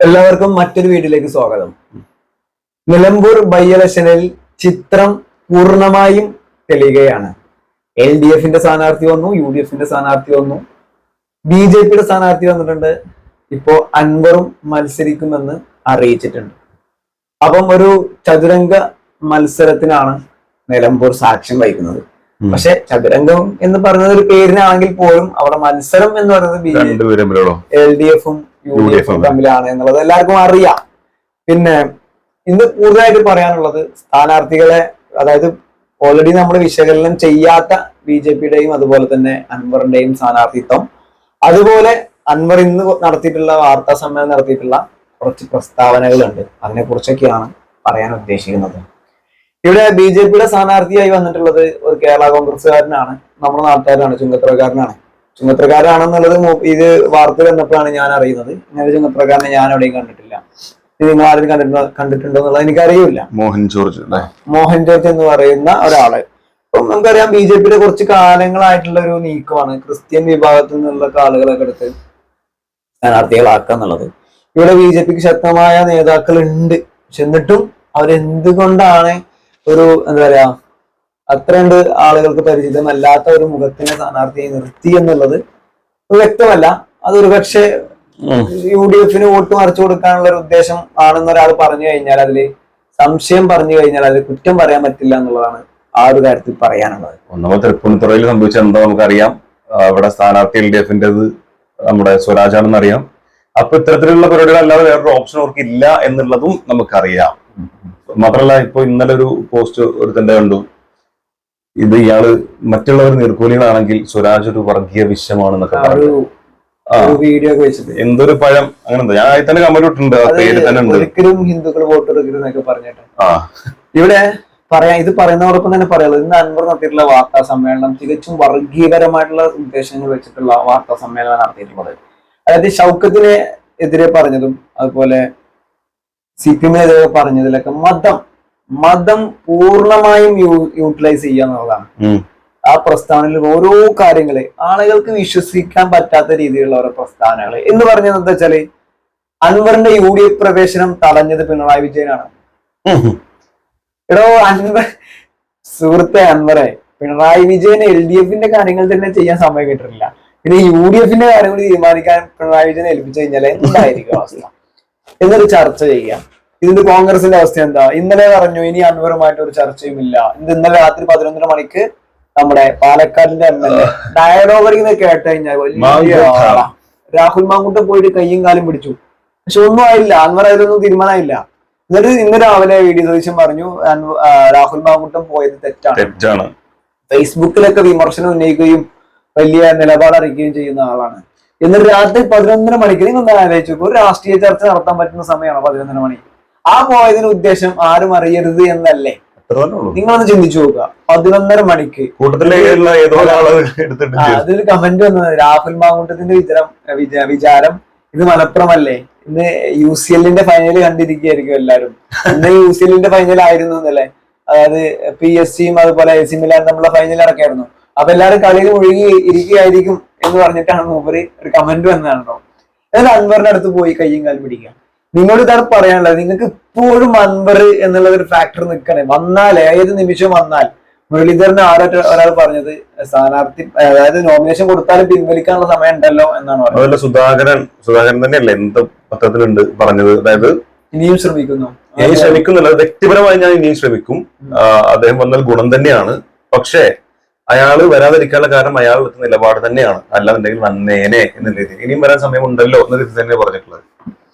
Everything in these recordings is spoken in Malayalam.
എല്ലാവർക്കും മറ്റൊരു വീഡിയോയിലേക്ക് സ്വാഗതം. നിലമ്പൂർ ബൈ ഇലക്ഷനിൽ ചിത്രം പൂർണ്ണമായും തെളിയുകയാണ്. LDF-ന്റെ സ്ഥാനാർത്ഥി വന്നു, UDF-ന്റെ സ്ഥാനാർത്ഥി വന്നു, BJP-യുടെ സ്ഥാനാർത്ഥി വന്നിട്ടുണ്ട്. ഇപ്പോ അൻവറും മത്സരിക്കുമെന്ന് അറിയിച്ചിട്ടുണ്ട്. അപ്പം ഒരു ചതുരംഗ മത്സരത്തിനാണ് നിലമ്പൂർ സാക്ഷ്യം വഹിക്കുന്നത്. പക്ഷെ ചതുരംഗം എന്ന് പറയുന്നത് ഒരു പേരിനാണെങ്കിൽ പോലും അവിടെ മത്സരം എന്ന് പറയുന്നത് LDF-ഉം UDF-ഉം തമ്മിലാണ് എന്നുള്ളത് എല്ലാവർക്കും അറിയാം. പിന്നെ ഇന്ന് കൂടുതലായിട്ട് പറയാനുള്ളത് സ്ഥാനാർത്ഥികളെ, അതായത് ഓൾറെഡി നമ്മൾ വിശകലനം ചെയ്യാത്ത BJP-യുടെയും അതുപോലെ തന്നെ അൻവറിന്റെയും സ്ഥാനാർത്ഥിത്വം, അതുപോലെ അൻവർ ഇന്ന് നടത്തിയിട്ടുള്ള വാർത്താ സമ്മേളനം നടത്തിയിട്ടുള്ള കുറച്ച് പ്രസ്താവനകളുണ്ട്. അതിനെ കുറിച്ചൊക്കെയാണ് പറയാൻ ഉദ്ദേശിക്കുന്നത്. ഇവിടെ BJP-യുടെ സ്ഥാനാർത്ഥിയായി വന്നിട്ടുള്ളത് ഒരു കേരള കോൺഗ്രസ്സുകാരനാണ്, നമ്മുടെ നാട്ടുകാരനാണ്, ചുങ്കത്തറക്കാരനാണെന്നുള്ളത് ഇത് വാർത്തയിൽ വന്നപ്പോഴാണ് ഞാൻ അറിയുന്നത്. ഇങ്ങനെ ചുങ്കത്തറക്കാരനെ ഞാൻ എവിടെയും കണ്ടിട്ടില്ല. ഇത് നിങ്ങൾ ആരും കണ്ടിട്ടുണ്ടോ എന്നുള്ളത് എനിക്കറിയില്ല. മോഹൻ ജോർജ് എന്ന് പറയുന്ന ഒരാള്. ഇപ്പം നമുക്കറിയാം BJP-യുടെ കുറച്ച് കാലങ്ങളായിട്ടുള്ള ഒരു നീക്കമാണ് ക്രിസ്ത്യൻ വിഭാഗത്തിൽ നിന്നുള്ള ആളുകളൊക്കെ എടുത്ത് സ്ഥാനാർത്ഥികളാക്കുക എന്നുള്ളത്. ഇവിടെ BJP-ക്ക് ശക്തമായ നേതാക്കൾ ഉണ്ട്. പക്ഷെ എന്നിട്ടും അവരെന്തുകൊണ്ടാണ് ഒരു എന്താ പറയാ അത്രണ്ട് ആളുകൾക്ക് പരിചിതമല്ലാത്ത ഒരു മുഖത്തിനെ സ്ഥാനാർത്ഥിയെ നിർത്തി എന്നുള്ളത് വ്യക്തമല്ല. അതൊരു പക്ഷേ UDF-ന് വോട്ട് മറിച്ചു കൊടുക്കാനുള്ള ഒരു ഉദ്ദേശം ആണെന്ന് ഒരാൾ പറഞ്ഞു കഴിഞ്ഞാൽ, അതില് സംശയം പറഞ്ഞു കഴിഞ്ഞാൽ അതിൽ കുറ്റം പറയാൻ പറ്റില്ല എന്നുള്ളതാണ് ആ ഒരു കാര്യത്തിൽ പറയാനുള്ളത്. ഒന്നാമത് തൃപ്പൂണിത്തുറയിൽ സംഭവിച്ച എന്താ നമുക്കറിയാം. അവിടെ സ്ഥാനാർത്ഥി LDF-ന്റേത് നമ്മുടെ സ്വരാജാണെന്ന് അറിയാം. അപ്പൊ ഇത്തരത്തിലുള്ള പരിപാടികൾ അല്ലാതെ വേറൊരു ഓപ്ഷൻ അവർക്ക് ഇല്ല എന്നുള്ളതും നമുക്കറിയാം. മാത്രമല്ല, ഇപ്പൊ ഇന്നലെ ഒരു പോസ്റ്റ് ഒരുത്തന്റെ കണ്ടു, ഇത് ഇയാള് മറ്റുള്ളവർ നീർക്കോലികളാണെങ്കിൽ സ്വരാജ് ഒരു വർഗീയ വിഷയമാണെന്നൊക്കെ പറഞ്ഞു. വീഡിയോ ഒക്കെ വെച്ചിട്ട് എന്തൊരു പഴം അങ്ങനെ എന്താ, ഞാൻ തന്നെ കമന്റ് ഇട്ടിട്ടുണ്ട്. ആ പേര് തന്നെ ഉണ്ട്, ഒരിക്കലും ഹിന്ദുക്കൾ വോട്ട് എടുക്കരുതെന്നൊക്കെ പറഞ്ഞിട്ട്. ഇവിടെ പറയാം, ഇത് പറയുന്നതോടൊപ്പം തന്നെ പറയാനുള്ളത്, ഇന്ന് അൻവർ നടത്തിയിട്ടുള്ള വാർത്താ സമ്മേളനം തികച്ചും വർഗീയപരമായിട്ടുള്ള ഉദ്ദേശങ്ങൾ വെച്ചിട്ടുള്ള വാർത്താ സമ്മേളനം നടത്തിയിട്ടുള്ളത്. അതായത് ഷൗക്കത്തിനെ എതിരെ പറഞ്ഞതും അതുപോലെ CPM-എതിരെ പറഞ്ഞതിലൊക്കെ മതം പൂർണ്ണമായും യൂട്ടിലൈസ് ചെയ്യുക എന്നുള്ളതാണ്. ആ പ്രസ്താവനയിൽ ഓരോ കാര്യങ്ങളെ ആളുകൾക്ക് വിശ്വസിക്കാൻ പറ്റാത്ത രീതിയിലുള്ള ഓരോ പ്രസ്താവനകൾ എന്ന് പറഞ്ഞത് എന്താ വെച്ചാല്, അൻവറിന്റെ UDF പ്രവേശനം തടഞ്ഞത് പിണറായി വിജയനാണ്. എടോ സുഹൃത്തെ അൻവറെ, പിണറായി വിജയന് LDF-ന്റെ കാര്യങ്ങൾ തന്നെ ചെയ്യാൻ സമയം കിട്ടില്ല. പിന്നെ UDF-ന്റെ കാര്യങ്ങൾ തീരുമാനിക്കാൻ പിണറായി വിജയനെ ഏൽപ്പിച്ചു കഴിഞ്ഞാൽ എന്തായിരിക്കും അവസ്ഥ എന്നൊരു ചർച്ച ചെയ്യാം. ഇതിന്റെ കോൺഗ്രസിന്റെ അവസ്ഥ എന്താ? ഇന്നലെ പറഞ്ഞു ഇനി അൻവറുമായിട്ട് ഒരു ചർച്ചയും ഇല്ല. ഇന്നലെ രാത്രി 11:30 മണിക്ക് നമ്മുടെ പാലക്കാടിന്റെ MLA ഡയലോഗ് കേട്ട് കഴിഞ്ഞാൽ വലിയ രാഹുൽ മാങ്കൂട്ടം പോയിട്ട് കയ്യും കാലും പിടിച്ചു. പക്ഷെ ഒന്നും ആയില്ല, അൻവർ അതിലൊന്നും തീരുമാനമില്ല. എന്നിട്ട് ഇന്ന് രാവിലെ വീഡിയോ സന്ദേശം പറഞ്ഞു രാഹുൽ മാങ്കൂട്ടം പോയത് തെറ്റാണ്. ഫേസ്ബുക്കിലൊക്കെ വിമർശനം ഉന്നയിക്കുകയും വലിയ നിലപാട് അറിയിക്കുകയും ചെയ്യുന്ന ആളാണ്. എന്നിട്ട് രാത്രി 11:30 മണിക്ക് നിങ്ങൾ ആലോചിച്ചു, ഒരു രാഷ്ട്രീയ ചർച്ച നടത്താൻ പറ്റുന്ന സമയമാണ് 11:30 മണി. ആ പോയതിന് ഉദ്ദേശം ആരും അറിയരുത് എന്നല്ലേ? നിങ്ങളൊന്ന് ചിന്തിച്ചു നോക്കുക. 11:30 മണിക്ക് അതിൽ കമന്റ് വന്നത്, രാഹുൽ മാങ്കൂട്ടത്തിന്റെ വിചാരം ഇത് മലപ്പുറമല്ലേ, ഇന്ന് UCL-ന്റെ ഫൈനൽ കണ്ടിരിക്കുകയായിരിക്കും എല്ലാവരും. ഇന്ന് UCL-ന്റെ ഫൈനൽ ആയിരുന്നു എന്നല്ലേ, അതായത് PSG-യും അതുപോലെ AC മിലാൻ തമ്മിലുള്ള ഫൈനൽ അടക്കായിരുന്നു. അപ്പൊ എല്ലാവരും കളിയിൽ മുഴുകി ഇരിക്കുകയായിരിക്കും എന്ന് പറഞ്ഞിട്ടാണ് മൂപ്പര് ഒരു കമന്റ് വന്നതാണോ. എന്നാൽ അൻവറിന്റെ അടുത്ത് പോയി കയ്യും കാലും പിടിക്കുക. നിങ്ങളോട് ഇതാണ് പറയാനുള്ളത്. നിങ്ങൾക്ക് ഇപ്പോഴും അൻവർ എന്നുള്ള ഒരു ഫാക്ടർ നിൽക്കണേ. വന്നാൽ ഏത് നിമിഷം വന്നാൽ, മുരളീധരന് ഒരാൾ പറഞ്ഞത് സ്ഥാനാർത്ഥി, അതായത് നോമിനേഷൻ കൊടുത്താലും പിൻവലിക്കാനുള്ള സമയം ഉണ്ടല്ലോ എന്നാണ് പറഞ്ഞത്. സുധാകരൻ തന്നെയല്ലേ എന്ത് പത്രത്തിലുണ്ട് പറഞ്ഞത്, അതായത് ഇനിയും ശ്രമിക്കുന്നു. ഇനി ശ്രമിക്കുന്നില്ല, വ്യക്തിപരമായി ഞാൻ ഇനിയും ശ്രമിക്കും. അദ്ദേഹം വന്നാൽ ഗുണം തന്നെയാണ്. പക്ഷേ അയാള് വരാതിരിക്കാനുള്ള കാരണം അയാൾ നിലപാട് തന്നെയാണ്. അല്ലാന്നുണ്ടെങ്കിൽ വന്നേനെ എന്ന രീതിയിൽ ഇനിയും വരാൻ സമയമുണ്ടല്ലോ എന്ന രീതി തന്നെ പറഞ്ഞിട്ടുള്ളത്.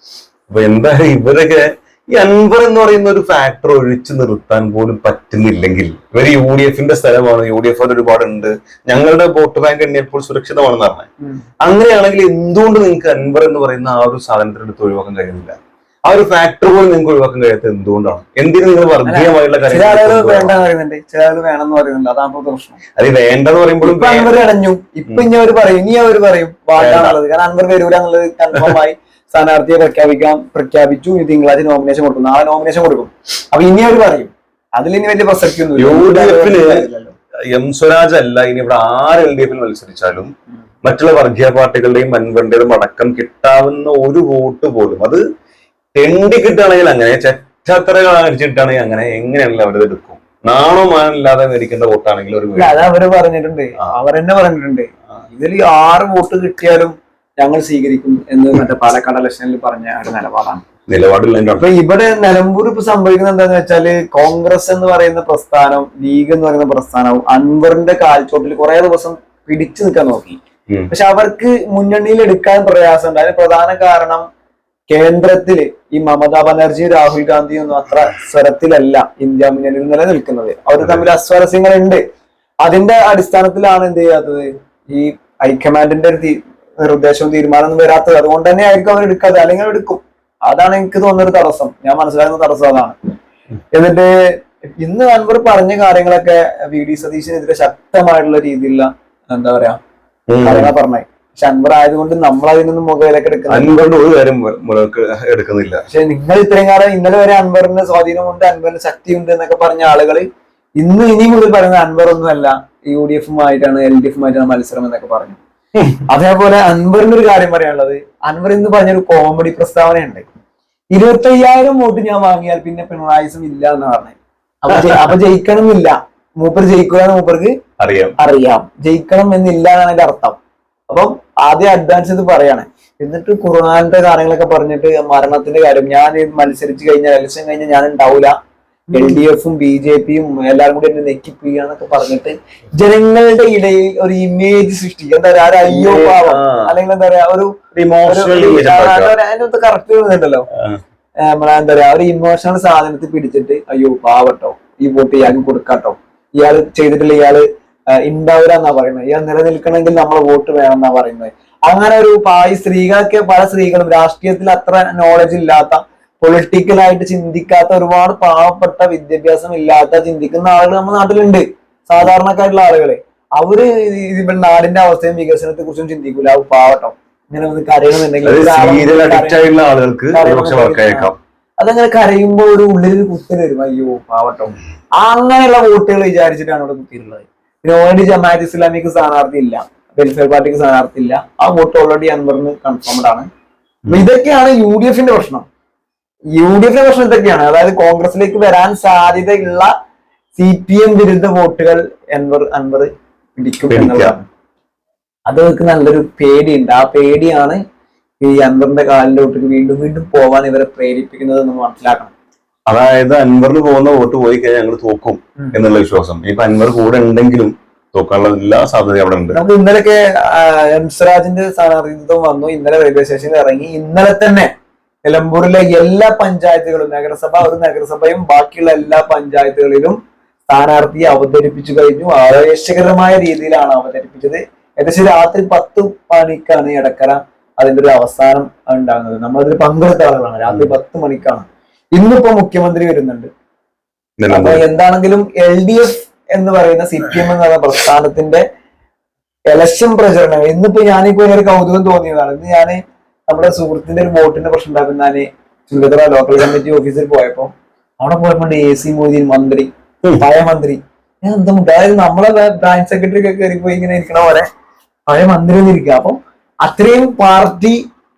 അപ്പൊ എന്തായാലും ഇവരൊക്കെ ഈ അൻവർ എന്ന് പറയുന്ന ഒരു ഫാക്ടർ ഒഴിച്ചു നിർത്താൻ പോലും പറ്റുന്നില്ലെങ്കിൽ, ഇവർ UDF-ന്റെ സ്ഥലമാണ്, UDF ഒരുപാടുണ്ട്, ഞങ്ങളുടെ വോട്ട് ബാങ്ക് എണ്ണിയപ്പോൾ സുരക്ഷിതമാണെന്ന് പറഞ്ഞത്. അങ്ങനെയാണെങ്കിൽ എന്തുകൊണ്ട് നിങ്ങൾക്ക് അൻവർ എന്ന് പറയുന്ന ആ ഒരു സാധനത്തിനെടുത്ത് ഒഴിവാക്കാൻ കഴിയുന്നില്ല? ആ ഒരു ഫാക്ടർ പോലും നിങ്ങൾക്ക് ഒഴിവാക്കാൻ കഴിയാത്ത എന്തുകൊണ്ടാണ്? എന്തിനു നിങ്ങൾ വർഗീയമായിട്ടുള്ള കാര്യങ്ങൾ വേണമെന്ന് പറയുന്നുണ്ട്. അതാണ് പ്രശ്നം. അത് വേണ്ടെന്ന് പറയുമ്പോഴും അൻവർ അടഞ്ഞു. ഇപ്പൊ ഇനി അവർ പറയും, വാട്ടാണുള്ളത്. കാരണം അൻവർ വരൂല എന്നുള്ളത് കൺഫേമായി സ്ഥാനാർത്ഥിയെ പ്രഖ്യാപിച്ചു. ഇനി തിങ്കളാഴ്ച നോമിനേഷൻ കൊടുക്കും, നാളെ നോമിനേഷൻ കൊടുക്കും. അപ്പൊ ഇനി അവർ പറയും, അതിൽ ഇനി വലിയ പ്രസക്തി ഒന്നും. എം സ്വരാജ് അല്ല, ഇനി ഇവിടെ ആര് LDF-ൽ മത്സരിച്ചാലും മറ്റുള്ള വർഗീയ പാർട്ടികളുടെയും അൻവറിന്റേതും അടക്കം കിട്ടാവുന്ന ഒരു വോട്ട് പോലും അത് തെണ്ടി കിട്ടുകയാണെങ്കിൽ അങ്ങനെ, ചെറ്റത്ര അടിച്ചിട്ടാണെങ്കിൽ അങ്ങനെ, എങ്ങനെയാണല്ലോ അവരത് എടുക്കും? നാണോ മാനില്ലാതെ മേടിക്കേണ്ട വോട്ടാണെങ്കിൽ ഒരു അത് അവര് പറഞ്ഞിട്ടുണ്ട്, അവർ തന്നെ പറഞ്ഞിട്ടുണ്ട്, ഇതിൽ 6 വോട്ട് കിട്ടിയാലും ഞങ്ങൾ സ്വീകരിക്കും എന്ന് മറ്റേ പാലക്കാട് ഇലക്ഷനിൽ പറഞ്ഞ ഒരു നിലപാടാണ്. അപ്പൊ ഇവിടെ നിലമ്പൂർ ഇപ്പൊ സംഭവിക്കുന്നത് എന്താന്ന് വെച്ചാല്, കോൺഗ്രസ് എന്ന് പറയുന്ന പ്രസ്ഥാനം, ലീഗ് എന്ന് പറയുന്ന പ്രസ്ഥാനം അൻവറിന്റെ കാൽച്ചോട്ടിൽ കുറെ ദിവസം പിടിച്ചു നിൽക്കാൻ നോക്കി. പക്ഷെ അവർക്ക് മുന്നണിയിൽ എടുക്കാൻ പ്രയാസമുണ്ട്. അതിന് പ്രധാന കാരണം കേന്ദ്രത്തില് ഈ മമതാ ബാനർജി, രാഹുൽ ഗാന്ധി ഒന്നും അത്ര സ്വരത്തിലല്ല ഇന്ത്യ മുന്നണിയിൽ നിലനിൽക്കുന്നത്. അവർ തമ്മിൽ അസ്വാരസ്യങ്ങളുണ്ട്. അതിന്റെ അടിസ്ഥാനത്തിലാണ് എന്ത് ചെയ്യാത്തത്, ഈ ഹൈക്കമാൻഡിന്റെ ഒരു നിർദ്ദേശവും തീരുമാനമൊന്നും വരാത്തത്. അതുകൊണ്ട് തന്നെ ആയിരിക്കും അവർ എടുക്കാതെ, അല്ലെങ്കിൽ എടുക്കും. അതാണ് എനിക്ക് തോന്നുന്നൊരു തടസ്സം, ഞാൻ മനസ്സിലാക്കുന്ന തടസ്സം അതാണ്. എന്നിട്ട് ഇന്ന് അൻവർ പറഞ്ഞ കാര്യങ്ങളൊക്കെ വി ഡി സതീശനെതിരെ ശക്തമായിട്ടുള്ള രീതിയിലുള്ള എന്താ പറയാ കാര്യങ്ങളാ പറഞ്ഞേ. പക്ഷെ അൻവർ ആയതുകൊണ്ട് നമ്മൾ അതിനൊന്നും മുഖവിലൊക്കെ എടുക്കുന്നില്ല. പക്ഷെ നിങ്ങൾ ഇത്രയും കാലം ഇന്നലെ വരെ അൻവറിന് സ്വാധീനമുണ്ട്, അൻവറിന് ശക്തിയുണ്ട് എന്നൊക്കെ പറഞ്ഞ ആളുകൾ ഇനി മുതൽ പറയുന്നത് അൻവർ ഒന്നുമല്ല, UDF-ഉമായിട്ടാണ് LDF-ഉമായിട്ടാണ് മത്സരം എന്നൊക്കെ പറഞ്ഞു. അതേപോലെ അൻവറിന്റെ ഒരു കാര്യം പറയാനുള്ളത്, അൻവർ ഇന്ന് പറഞ്ഞൊരു കോമഡി പ്രസ്താവനയുണ്ട്. 25,000 വോട്ട് ഞാൻ വാങ്ങിയാൽ പിന്നെ പിണറായിസം ഇല്ല എന്ന് പറഞ്ഞു. അപ്പൊ ജയിക്കണം എന്നില്ല, മൂപ്പർ ജയിക്കുക എന്ന് മൂപ്പർക്ക് അറിയാം, ജയിക്കണം എന്നില്ല എന്നാണ് അതിന്റെ അർത്ഥം. അപ്പം ആദ്യം അഡ്വാൻസ് ഇത് പറയാണ്. എന്നിട്ട് ഖുർആന്റെ കാര്യങ്ങളൊക്കെ പറഞ്ഞിട്ട് മരണത്തിന്റെ കാര്യം, ഞാൻ മത്സരിച്ചു കഴിഞ്ഞാൽ ഇലക്ഷൻ കഴിഞ്ഞാൽ ഞാൻ ഉണ്ടാവില്ല, LDF-ഉം BJP-യും എല്ലാവരും കൂടി എന്നെ നെക്കിപ്പിക്കുകയെന്നൊക്കെ പറഞ്ഞിട്ട് ജനങ്ങളുടെ ഇടയിൽ ഒരു ഇമേജ് സൃഷ്ടിക്കുക. എന്താ പറയാ, ഒരു അയ്യോ പാവം, അല്ലെങ്കിൽ എന്താ പറയാ ഒരു അതിനകത്ത് കറക്റ്റ് ഉണ്ടല്ലോ, നമ്മളെ എന്താ പറയാ ഒരു ഇമോഷണൽ സാധനത്തിൽ പിടിച്ചിട്ട് അയ്യോ പാവട്ടോ, ഈ വോട്ട് ഇയാൾക്ക് കൊടുക്കാട്ടോ, ഇയാൾ ചെയ്തിട്ടില്ല, ഇയാള് ഉണ്ടാവില്ല എന്നാ പറയുന്നത്, ഇയാൾ നിലനിൽക്കണമെങ്കിൽ നമ്മളെ വോട്ട് വേണം എന്നാ പറയുന്നത്. അങ്ങനെ ഒരു സ്ത്രീകളൊക്കെ, പല സ്ത്രീകളും രാഷ്ട്രീയത്തിൽ അത്ര നോളജ് ഇല്ലാത്ത, പൊളിറ്റിക്കലായിട്ട് ചിന്തിക്കാത്ത, ഒരുപാട് പാവപ്പെട്ട, വിദ്യാഭ്യാസം ഇല്ലാത്ത ചിന്തിക്കുന്ന ആളുകൾ നമ്മുടെ നാട്ടിലുണ്ട്, സാധാരണക്കാരുള്ള ആളുകളെ. അവര് ഇവിടെ നാടിന്റെ അവസ്ഥയും വികസനത്തെ കുറിച്ചും ചിന്തിക്കൂല. അത് പാവട്ടോ, ഇങ്ങനെ ഒന്ന് കരയണമെന്നുണ്ടെങ്കിൽ അതങ്ങനെ കരയുമ്പോ ഒരു ഉള്ളിൽ കുത്തൽ വരും, അയ്യോ പാവട്ടോ. അങ്ങനെയുള്ള വോട്ടുകൾ വിചാരിച്ചിട്ടാണ് ഇവിടെ കുത്തിയിട്ടുള്ളത്. പിന്നെ ഓൾറെഡി ജമാഅത്ത് ഇസ്ലാമിക്ക് സ്ഥാനാർത്ഥി ഇല്ല, വെൽഫെയർ പാർട്ടിക്ക് സ്ഥാനാർത്ഥി ഇല്ല, ആ വോട്ട് ഓൾറെഡി അൻവറിന് കൺഫേംഡ് ആണ്. ഇതൊക്കെയാണ് UDF-ന്റെ പ്രശ്നം. UDF-ന്റെ പ്രശ്നം ഇതൊക്കെയാണ്. അതായത് കോൺഗ്രസിലേക്ക് വരാൻ സാധ്യതയുള്ള CPM വിരുദ്ധ വോട്ടുകൾ അൻവർ പിടിക്കും എന്നുള്ളതാണ്. അത് അവർക്ക് നല്ലൊരു പേടിയുണ്ട്. ആ പേടിയാണ് ഈ അൻവറിന്റെ കാലിന്റെ വോട്ടിക്ക് വീണ്ടും വീണ്ടും പോവാൻ ഇവരെ പ്രേരിപ്പിക്കുന്നത് എന്ന് മനസ്സിലാക്കണം. അതായത് അൻവറിന് പോകുന്ന വോട്ട് പോയി കഴിഞ്ഞാൽ ഞങ്ങൾ തോക്കും എന്നുള്ള വിശ്വാസം. ഇപ്പൊ അൻവർ കൂടെ ഉണ്ടെങ്കിലും തോക്കാനുള്ള എല്ലാ സാധ്യതയും അവിടെ ഉണ്ട്. നമുക്ക് ഇന്നലെയൊക്കെ എംസ്രാജിന്റെ സ്ഥാനാർത്ഥിത്വം വന്നു, ഇന്നലെ റെയിൽവേ സ്റ്റേഷനിൽ ഇറങ്ങി. ഇന്നലെ തന്നെ നിലമ്പൂരിലെ എല്ലാ പഞ്ചായത്തുകളും, ഒരു നഗരസഭയും ബാക്കിയുള്ള എല്ലാ പഞ്ചായത്തുകളിലും സ്ഥാനാർത്ഥിയെ അവതരിപ്പിച്ചു കഴിഞ്ഞു. ആവേശകരമായ രീതിയിലാണ് അവതരിപ്പിച്ചത്. ഏകദേശം രാത്രി 10 മണിക്കാണ് എടക്കര അതിന്റെ ഒരു അവസാനം ഉണ്ടാകുന്നത്. നമ്മളതിൽ പങ്കെടുത്ത ആളുകളാണ്. രാത്രി 10 മണിക്കാണ്. ഇന്നിപ്പോ മുഖ്യമന്ത്രി വരുന്നുണ്ട്. അപ്പൊ എന്താണെങ്കിലും LDF എന്ന് പറയുന്ന CPM എന്ന് പറയുന്ന പ്രസ്ഥാനത്തിന്റെ ഇലക്ഷൻ പ്രചരണം ഇന്നിപ്പോ ഞാനിപ്പോ ഒരു കൗതുകം തോന്നിയതാണ്. ഇന്ന് ഞാന് നമ്മുടെ സുഹൃത്തിന്റെ ഒരു വോട്ടിന്റെ പ്രശ്നം ഉണ്ടാക്കുന്ന ഞാന് ചുങ്കത്തറ ലോക്കൽ കമ്മിറ്റി ഓഫീസിൽ പോയപ്പോ അവിടെ പോയപ്പോ AC മൊയ്തീൻ മന്ത്രി, പഴയ മന്ത്രി, ഞാൻ എന്താ അതായത് നമ്മളെ ബ്രാഞ്ച് സെക്രട്ടറി ഒക്കെ കയറിപ്പോയി ഇങ്ങനെ ഇരിക്കണ പോലെ പഴയ മന്ത്രി ഒന്നും ഇരിക്കുക. അപ്പം അത്രയും പാർട്ടി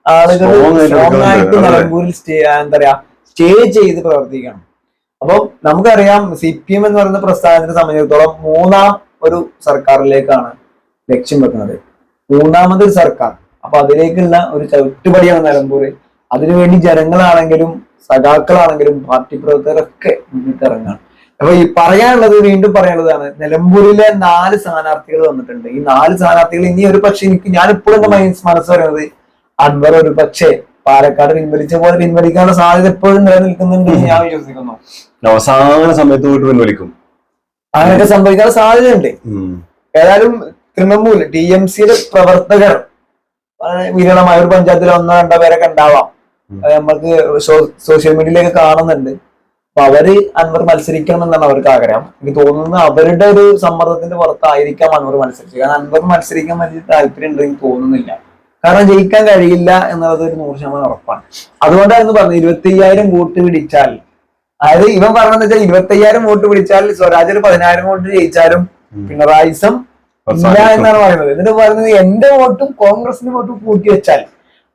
ആളുകൾ സ്ട്രോങ്ങായിട്ട് നിലമ്പൂരിൽ എന്താ പറയാ സ്റ്റേ ചെയ്ത് പ്രവർത്തിക്കണം. അപ്പൊ നമുക്കറിയാം CPM എന്ന് പറയുന്ന പ്രസ്ഥാനത്തിനെ സംബന്ധിച്ചിടത്തോളം 3ാം ഒരു സർക്കാരിലേക്കാണ് ലക്ഷ്യം വെക്കുന്നത്. 3ാമതൊരു സർക്കാർ. അപ്പൊ അതിലേക്കുള്ള ഒരു ചവിട്ടുപടിയാണ് നിലമ്പൂര്. അതിനുവേണ്ടി ജനങ്ങളാണെങ്കിലും സഖാക്കളാണെങ്കിലും പാർട്ടി പ്രവർത്തകരൊക്കെ മുന്നിട്ടിറങ്ങാണ്. അപ്പൊ ഈ പറയാനുള്ളത്, വീണ്ടും പറയാനുള്ളതാണ്, നിലമ്പൂരിലെ 4 സ്ഥാനാർത്ഥികൾ വന്നിട്ടുണ്ട്. ഈ 4 സ്ഥാനാർത്ഥികൾ ഇനി ഒരു പക്ഷെ ഞാനിപ്പോഴും എന്റെ മനസ്സ് പറയുന്നത് അൻവർ ഒരു പക്ഷേ പാലക്കാട് പിൻവലിച്ച പോലെ പിൻവലിക്കാനുള്ള സാധ്യത എപ്പോഴും നിലനിൽക്കുന്നുണ്ട് ഞാൻ വിശ്വസിക്കുന്നു. അവസാന സമയത്ത് പോയിട്ട് പിൻവലിക്കും, അങ്ങനെയൊക്കെ സംഭവിക്കാനുള്ള സാധ്യതയുണ്ട്. ഏതായാലും തൃണമൂൽ TMC-യുടെ പ്രവർത്തകർ വിരളമായ ഒരു പഞ്ചായത്തിൽ 1-2 പേരൊക്കെ ഉണ്ടാവാം, നമുക്ക് സോഷ്യൽ മീഡിയയിലൊക്കെ കാണുന്നുണ്ട്. അപ്പൊ അവര് അൻവർ മത്സരിക്കണം എന്നാണ് അവർക്ക് ആഗ്രഹം. എനിക്ക് തോന്നുന്നത് അവരുടെ ഒരു സമ്മർദ്ദത്തിന്റെ പുറത്തായിരിക്കാം അൻവർ മത്സരിച്ചത്. കാരണം അൻവർ മത്സരിക്കാൻ വലിയ താല്പര്യം ഉണ്ടെന്ന് തോന്നുന്നില്ല. കാരണം ജയിക്കാൻ കഴിയില്ല എന്നുള്ളത് ഒരു 100% ഉറപ്പാണ്. അതുകൊണ്ടാണ് പറഞ്ഞത് 25,000 വോട്ട് പിടിച്ചാൽ, അതായത് ഇവൻ പറഞ്ഞതെന്ന് വെച്ചാൽ 25,000 വോട്ട് പിടിച്ചാൽ സ്വരാജ് 10,000 വോട്ട് ജയിച്ചാലും പിണറായിസം ഇല്ല എന്നാണ് പറയുന്നത്. എന്നിട്ട് പറയുന്നത് എന്റെ വോട്ടും കോൺഗ്രസിന്റെ വോട്ടും കൂട്ടി വെച്ചാൽ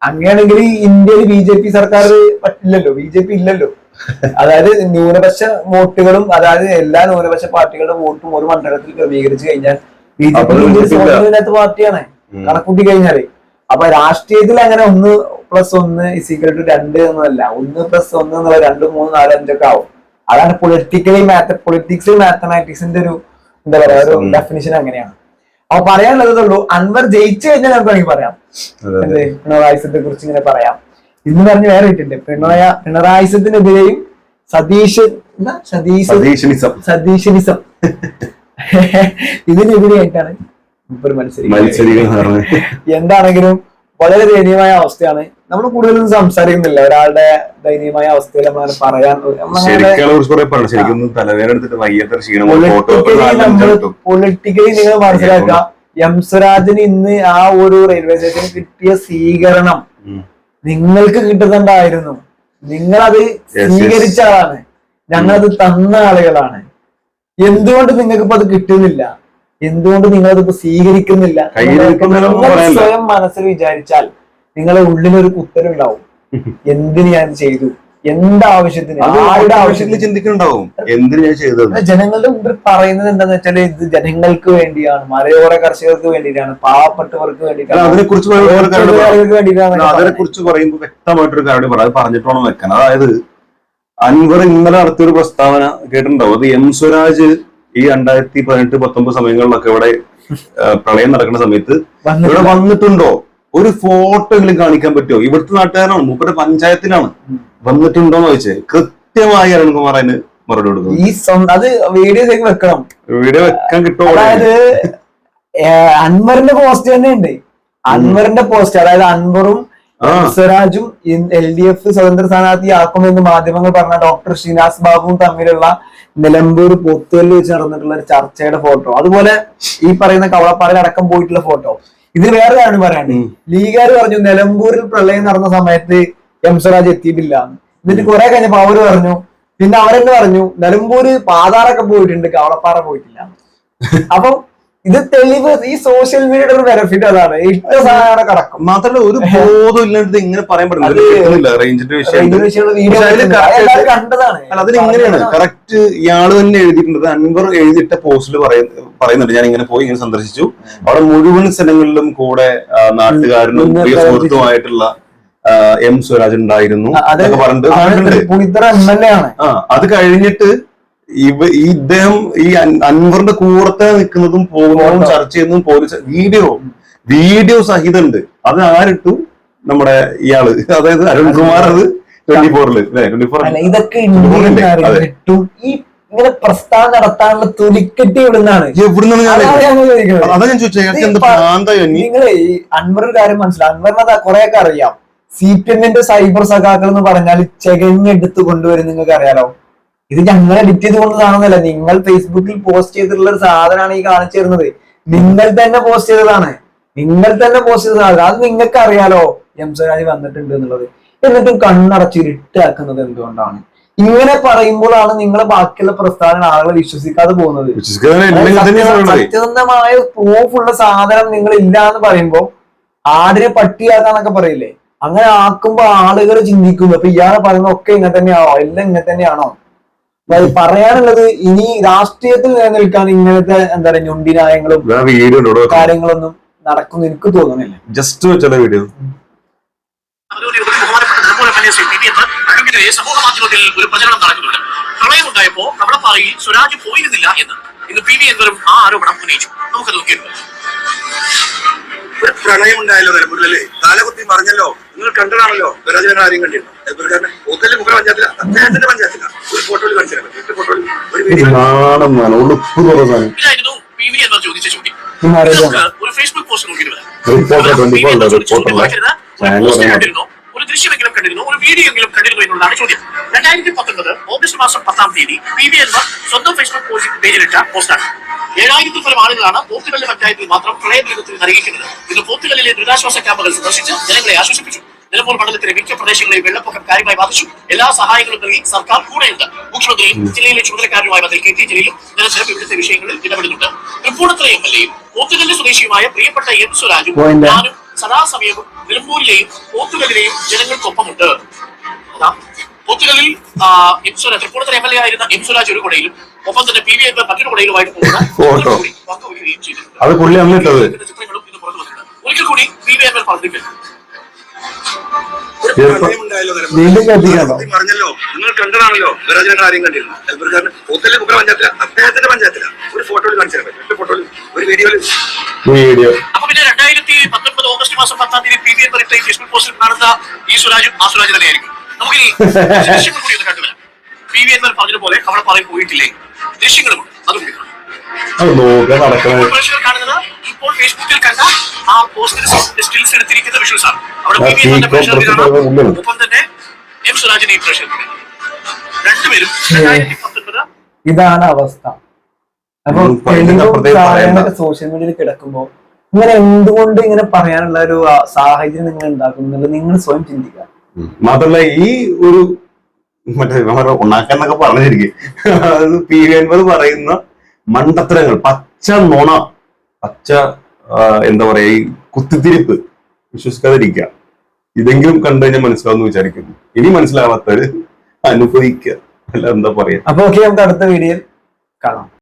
അങ്ങനെയാണെങ്കിൽ ഇന്ത്യയിൽ BJP സർക്കാർ പറ്റില്ലല്ലോ, BJP ഇല്ലല്ലോ. അതായത് ന്യൂനപക്ഷ വോട്ടുകളും, അതായത് എല്ലാ ന്യൂനപക്ഷ പാർട്ടികളുടെ വോട്ടും ഒരു മണ്ഡലത്തിൽ ക്രമീകരിച്ചു കഴിഞ്ഞാൽ BJP സ്വാധീനമില്ലാത്ത പാർട്ടിയാണ് കണക്കൂട്ടി കഴിഞ്ഞാല്. അപ്പൊ രാഷ്ട്രീയത്തിൽ അങ്ങനെ 1+1=2 എന്നല്ല, 1+1 എന്നുള്ള 2, 3, 4, 5 ഒക്കെ ആവും. അതാണ് പൊളിറ്റിക്സ് മാത്തമാറ്റിക്സിന്റെ ഒരു എന്താ പറയാ ഒരു ഡെഫിനിഷൻ അങ്ങനെയാണ്. അപ്പൊ പറയാനുള്ളതേ അൻവർ ജയിച്ചു കഴിഞ്ഞാൽ നമുക്ക് വേണമെങ്കിൽ പറയാം പിണറായിസത്തെ കുറിച്ച് ഇങ്ങനെ പറയാം. ഇന്ന് പറഞ്ഞ് വേറെ ഇട്ടുണ്ട് പിണറായിസത്തിനെതിരെയും സതീശനിസം ഇതിനെതിരെയായിട്ടാണ് ഒരു മത്സരിക്കുന്നത്. എന്താണെങ്കിലും വളരെ ദയനീയമായ അവസ്ഥയാണ്. നമ്മൾ കൂടുതലൊന്നും സംസാരിക്കുന്നില്ല ഒരാളുടെ ദയനീയമായ അവസ്ഥയിൽ നമ്മൾ പറയാൻ. പൊളിറ്റിക്കലി നിങ്ങൾ മനസ്സിലാക്കുക, എം സ്വരാജിന് ഇന്ന് ആ ഒരു റെയിൽവേ സ്റ്റേഷനിൽ കിട്ടിയ സ്വീകരണം നിങ്ങൾക്ക് കിട്ടുന്നുണ്ടായിരുന്നു. നിങ്ങളത് സ്വീകരിച്ച ആളാണ്, ഞങ്ങളത് തന്ന ആളുകളാണ്. എന്തുകൊണ്ട് നിങ്ങൾക്ക് ഇപ്പൊ അത് കിട്ടുന്നില്ല? എന്തുകൊണ്ട് നിങ്ങളതിപ്പോ സ്വീകരിക്കുന്നില്ല? സ്വയം മനസ്സിൽ വിചാരിച്ചാൽ നിങ്ങളെ ഉള്ളിലൊരു കുത്തലുണ്ടാവും. എന്തിന് ഞാൻ ചെയ്തു, എന്താവശ്യത്തിന്, ആരുടെ ആവശ്യത്തിന് ചിന്തിക്കുന്നുണ്ടാവും. എന്തിനു ഞാൻ ചെയ്തത്? ജനങ്ങളുടെ മുമ്പിൽ പറയുന്നത് എന്താന്ന് വെച്ചാല് ഇത് ജനങ്ങൾക്ക് വേണ്ടിയാണ്, മലയോര കർഷകർക്ക് വേണ്ടിയിട്ടാണ്, പാവപ്പെട്ടവർക്ക് വേണ്ടിയിട്ടാണ്, അതിനെക്കുറിച്ച് പറയുമ്പോൾ വ്യക്തമായിട്ടൊരു കാര്യം പറയാം, അത് പറഞ്ഞിട്ടോണം വെക്കാൻ. അതായത് അൻവർ ഇന്നലെ നടത്തിയൊരു പ്രസ്താവന കേട്ടിട്ടുണ്ടാവും. അത് എം സ്വരാജ് ഈ 2018-19 സമയങ്ങളിലൊക്കെ ഇവിടെ പ്രളയം നടക്കുന്ന സമയത്ത് ഇവിടെ വന്നിട്ടുണ്ടോ, ഒരു ഫോട്ടോ എങ്കിലും കാണിക്കാൻ പറ്റുമോ? ഇവിടുത്തെ നാട്ടുകാരാണ്, മൂപ്പരുടെ പഞ്ചായത്തിലാണ്, വന്നിട്ടുണ്ടോന്ന് ചോദിച്ചേ കൃത്യമായി അരുൺകുമാർ അതിന് മറുപടി കൊടുക്കും. അത് വീഡിയോ വെക്കണം, വീഡിയോ വെക്കാൻ കിട്ടുമോ? അതായത് അൻവറിന്റെ പോസ്റ്റ് തന്നെ ഉണ്ട്. അൻവറിന്റെ പോസ്റ്റ്, അതായത് അൻവറും സ്വരാജും LDF സ്വതന്ത്ര സ്ഥാനാർത്ഥിയാക്കുമെന്ന് മാധ്യമങ്ങൾ പറഞ്ഞ ഡോക്ടർ ഷിനാസ് ബാബുവും തമ്മിലുള്ള നിലമ്പൂർ പോത്തുകല്ലിൽ വെച്ച് നടന്നിട്ടുള്ള ഒരു ചർച്ചയുടെ ഫോട്ടോ, അതുപോലെ ഈ പറയുന്ന കവളപ്പാറയിൽ അടക്കം പോയിട്ടുള്ള ഫോട്ടോ. ഇതിന് വേറെ കാര്യം പറയാണ്ട്, ലീഗുകാർ പറഞ്ഞു നിലമ്പൂരിൽ പ്രളയം നടന്ന സമയത്ത് എം സ്വരാജ് എത്തിയിട്ടില്ല. എന്നിട്ട് കുറെ കഴിഞ്ഞപ്പോ അവര് പറഞ്ഞു, പിന്നെ അവരെന്നെ പറഞ്ഞു നിലമ്പൂര് പാതാറൊക്കെ പോയിട്ടുണ്ട്, കവളപ്പാറ പോയിട്ടില്ല. അപ്പൊ ഇത് തെളിവ്, ഈ സോഷ്യൽ മീഡിയയുടെ ഒരു ബെനിഫിറ്റ് അതാണ്. ഇഷ്ട സാധനം കടക്കും, മാത്രമല്ല ഒരു ബോധം ഇല്ലാണ്ട് ഇങ്ങനെ പറയാൻ പറ്റില്ല. റേഞ്ചിന്റെ വിഷയം കണ്ടതാണ്. അതിനെങ്ങനെയാണ് കറക്റ്റ് ഇയാള് തന്നെ എഴുതിയിട്ടുണ്ട്. അൻവർ എഴുതിയിട്ട പോസ്റ്റിൽ പറയുന്നുണ്ട്, ഞാൻ ഇങ്ങനെ പോയി ഇങ്ങനെ സന്ദർശിച്ചു, അവിടെ മുഴുവൻ സ്ഥലങ്ങളിലും കൂടെ നാട്ടുകാരനും പ്രിയ സുഹൃത്തുമായിട്ടുള്ള എം സ്വരാജ് ഉണ്ടായിരുന്നു പറഞ്ഞിട്ട്. അത് കഴിഞ്ഞിട്ട് ഇദ്ദേഹം ഈ അൻവറിന്റെ കൂടത്തെ നിൽക്കുന്നതും പോകുന്നതും ചർച്ച ചെയ്യുന്നതും പോലീസ് വീഡിയോ സഹിതം ഉണ്ട്. അത് ആരിട്ടു? നമ്മുടെ ഇയാള്, അതായത് അരുൺകുമാർ. അത് 24-ല് ഇതൊക്കെ ഇങ്ങനെ പ്രസ്ഥാനം നടത്താനുള്ള തുലിക്കെട്ടി എവിടുന്നാണ്? അതാ ഞാൻ ചോദിച്ചത്. നിങ്ങളെ ഈ അൻവറിന്റെ കാര്യം മനസ്സിലാവും. അൻവറിനത് കുറെയൊക്കെ അറിയാം. CPM-ന്റെ സൈബർ സഖാക്കൾ എന്ന് പറഞ്ഞാൽ ചെകഞ്ഞെടുത്ത് കൊണ്ടുവരും. നിങ്ങൾക്ക് അറിയാലോ, ഇത് ഞങ്ങൾ എഡിറ്റ് ചെയ്ത് കൊണ്ടതാണെന്നല്ല, നിങ്ങൾ ഫേസ്ബുക്കിൽ പോസ്റ്റ് ചെയ്തിട്ടുള്ള ഒരു സാധനമാണ് ഈ കാണിച്ചു തരുന്നത്. നിങ്ങൾ തന്നെ പോസ്റ്റ് ചെയ്തതാണ്, അത് നിങ്ങൾക്ക് അറിയാലോ എം സ്വരാജ് വന്നിട്ടുണ്ട് എന്നുള്ളത്. എന്നിട്ടും കണ്ണടച്ച് ഇരുട്ടാക്കുന്നത് എന്തുകൊണ്ടാണ്? ഇങ്ങനെ പറയുമ്പോഴാണ് നിങ്ങളെ ബാക്കിയുള്ള പ്രസ്ഥാനം ആളുകൾ വിശ്വസിക്കാതെ പോകുന്നത്. സത്യസന്ധമായ പ്രൂഫുള്ള സാധനം നിങ്ങൾ ഇല്ല എന്ന് പറയുമ്പോ ആടിനെ പട്ടിയാക്കാന്നൊക്കെ പറയില്ലേ, അങ്ങനെ ആക്കുമ്പോ ആളുകൾ ചിന്തിക്കും അപ്പൊ ഇയാളെ പറയുന്ന ഒക്കെ ഇങ്ങനെ തന്നെയാണോ, എല്ലാം ഇങ്ങനെ തന്നെയാണോ? പറയാനുള്ളത്, ഇനി രാഷ്ട്രീയത്തിൽ നിലനിൽക്കാൻ ഇങ്ങനത്തെ എന്താ പറയുക ഞൊണ്ടിനായങ്ങളും കാര്യങ്ങളൊന്നും നടക്കും എനിക്ക് തോന്നുന്നില്ല. ജസ്റ്റ് വെച്ചുള്ള വീഡിയോ സമൂഹ മാധ്യമത്തിൽ ഒരു പ്രചരണം നടക്കുന്നുണ്ട്. പ്രളയമുണ്ടായപ്പോ കവളപ്പാറയിൽ സ്വരാജ് പോയിരുന്നില്ല എന്ന് ഇന്ന് PV എന്നവരും ആ ആരോപണം ഉന്നയിച്ചു. നമുക്ക് നോക്കിയിരുന്നു. ഒരു പ്രളയമുണ്ടായല്ലോ നിലമ്പൂരിലല്ലേ, കാലകുത്തി പറഞ്ഞല്ലോ, നിങ്ങൾ കണ്ടതാണല്ലോ. സ്വരാജ് ഞങ്ങൾ ആരെയും കണ്ടിരുന്നു? പോത്തല്ലേ മുഖ്യ പഞ്ചായത്തില, അദ്ദേഹത്തിന്റെ പഞ്ചായത്തില ഒരു ഫോട്ടോയിൽ കാണിച്ചിരുന്നു. ഫോട്ടോയിൽ ഇതായിരുന്നു PV എന്നവർ ചോദിച്ച ചോദ്യം. ഒരു ഫേസ്ബുക്ക് പോസ്റ്റ് നോക്കിയിരുന്നു. ഒരു ദൃശ്യമെങ്കിലും കണ്ടിരുന്നു, ഒരു വീഡിയോ എങ്കിലും കണ്ടിരുന്നു എന്നുള്ളതാണ് ചോദ്യം. 2019 ഓഗസ്റ്റ് മാസം 10-ാം തീയതി PV എന്നവർ സ്വന്തം ഫേസ്ബുക്ക് പേജിലിട്ട പോസ്റ്റാണ്. 7000-ൽ പരം ആളുകളാണ് പോത്തുകല്ല് പഞ്ചായത്തിൽ മാത്രം പ്രളയ ദുരിതത്തിൽ നൽകിയിരിക്കുന്നത്. ഇത് പോത്തുകല്ലിലെ ദുരിതാശ്വാസ ക്യാമ്പുകൾ സന്ദർശിച്ച് ജനങ്ങളെ ആശ്വസിപ്പിച്ചു. നിലമ്പൂർ മണ്ഡലത്തിലെ മിക്ക പ്രദേശങ്ങളിൽ വെള്ളപ്പൊക്കം കാര്യമായി ബാധിച്ചു. എല്ലാ സഹായങ്ങളും നൽകി സർക്കാർ കൂടെയുണ്ട്. മുഖ്യമന്ത്രിയും ജില്ലയിലെ ചുമതലക്കാരുമായ മന്ത്രി KT ജലീലും നിരന്തരം ഇവിടുത്തെ വിഷയങ്ങളിൽ ഇടപെടുന്നുണ്ട്. തൃപ്പൂണിത്തുറ MLA-യും പോത്തുകല്ല് സ്വദേശിയുമായ പ്രിയപ്പെട്ട എം സ്വരാജും ഞാനും സദാസമയവും നിലമ്പൂരിലെയും പോത്തുകലിലെയും ജനങ്ങൾക്കൊപ്പമുണ്ട്. പോത്തുകലിൽ തൃപ്പൂണിത്തുറ MLA ആയിരുന്ന എം സ്വരാജ് ഒരു കൊടയിലും ഒപ്പം തന്നെ PV അൻവർ മറ്റൊരു കൊടയിലുമായിട്ട് ഫോട്ടോ പങ്കുവയ്ക്കുകയും ചെയ്തിട്ടുണ്ട്. അത് പുള്ളി അന്നിട്ടത്. ചിത്രങ്ങളും ഇന്ന് പുറത്തു വന്നിട്ടുണ്ട്. ഒരിക്കൽ കൂടി PV അൻവർ പറഞ്ഞിരിക്കുന്നു. വീണ്ടും കേൾപ്പിക്കാണോ? പറഞ്ഞല്ലോ, നിങ്ങൾ കണ്ടതാണല്ലോ, ഗരാജനങ്ങൾ ആരെയും കണ്ടിരുന്നു. എൽബർക്കാരൻ പോത്തല്ലേ മുഖ്യ പഞ്ചായത്തില, അദ്ദേഹത്തിന്റെ പഞ്ചായത്തില ഒരു ഫോട്ടോയിൽ കാണിച്ചു തരാൻ പറ്റും. ഫോട്ടോയിൽ ഒരു വീഡിയോ. അപ്പൊ പിന്നെ 2019 ഓഗസ്റ്റ് മാസം 10-ാം തീയതി PV അൻവർ ഇട്ട ഫേസ്ബുക്ക് പോസ്റ്റിൽ കാണുന്ന ഈ സ്വരാജും ആ സ്വരാജ് തന്നെയായിരിക്കും. നമുക്കിനി ദൃശ്യങ്ങൾ കൂടി ഒന്ന് കണ്ടുവരാം. PV അൻവർ പറഞ്ഞതുപോലെ അവിടെ പറയും പോയിട്ടില്ലേ, ദൃശ്യങ്ങളുമുണ്ട്, അതും കൂടി കാണുന്നത് ഇപ്പോൾ ഫേസ്ബുക്കിൽ കണ്ട ആ പോസ്റ്റിൽ സ്റ്റിൽസ് എടുത്തിരിക്കുന്ന വിഷ്വൽസ് ആണ്. അവിടെ PV അൻവറിന്റെ പ്രഷർ കാണാം, ഒപ്പം തന്നെ എം സ്വരാജിനെയും പ്രഷർ രണ്ടുപേരും 2019 ഇതാണ് അവസ്ഥ. അപ്പൊ സോഷ്യൽ മീഡിയയിൽ കിടക്കുമ്പോ ഇങ്ങനെ എന്തുകൊണ്ട് ഇങ്ങനെ പറയാനുള്ള ഒരു സാഹചര്യം നിങ്ങൾ ഉണ്ടാക്കുന്നുള്ളത് നിങ്ങൾ സ്വയം ചിന്തിക്കുക. മാത്രല്ല ഈ ഒരു മറ്റേ ഉണ്ടാക്കാന്നൊക്കെ പറഞ്ഞിരിക്കും, അത് PV അൻവർ പറയുന്ന മണ്ടത്തരങ്ങൾ, പച്ച നുണ, പച്ച എന്താ പറയാ, ഈ കുത്തിത്തിരിപ്പ് വിശ്വസിക്കാതിരിക്കുക. ഇതെങ്കിലും കണ്ടു കഴിഞ്ഞാൽ മനസ്സിലാവുന്ന വിചാരിക്കുന്നു. ഇനി മനസ്സിലാവാത്തവര് അനുഭവിക്കുക, അല്ല എന്താ പറയാ. അപ്പൊ ഓക്കെ, നമുക്ക് അടുത്ത വീഡിയോയിൽ കാണാം.